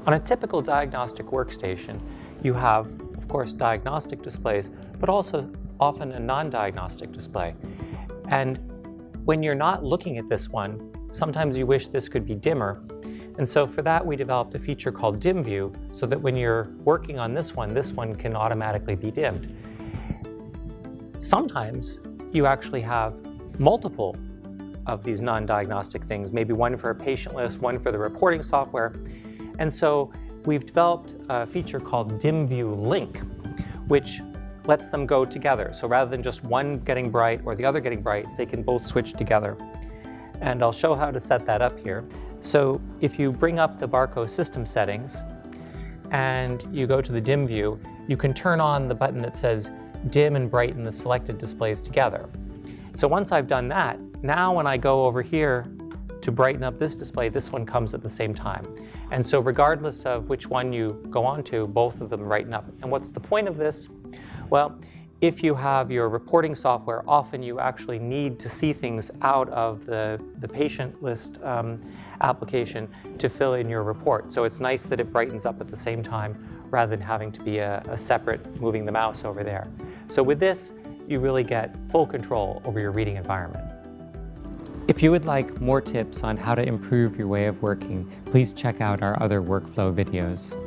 On a typical diagnostic workstation, you have, of course, diagnostic displays, but also often a non-diagnostic display. And when you're not looking at this one, sometimes you wish this could be dimmer. And so for that, we developed a feature called DimView, so that when you're working on this one can automatically be dimmed. Sometimes you actually have multiple of these non-diagnostic things, maybe one for a patient list, one for the reporting software. And so we've developed a feature called DimView Link, which lets them go together. So rather than just one getting bright or the other getting bright, they can both switch together. And I'll show how to set that up here. So if you bring up the Barco system settings and you go to the DimView, you can turn on the button that says dim and brighten the selected displays together. So once I've done that, now when I go over here to brighten up this display, this one comes at the same time. And so regardless of which one you go on to, both of them brighten up. And what's the point of this? Well, if you have your reporting software, often you actually need to see things out of the patient list application to fill in your report. So it's nice that it brightens up at the same time rather than having to be a separate moving the mouse over there. So with this, you really get full control over your reading environment. If you would like more tips on how to improve your way of working, please check out our other workflow videos.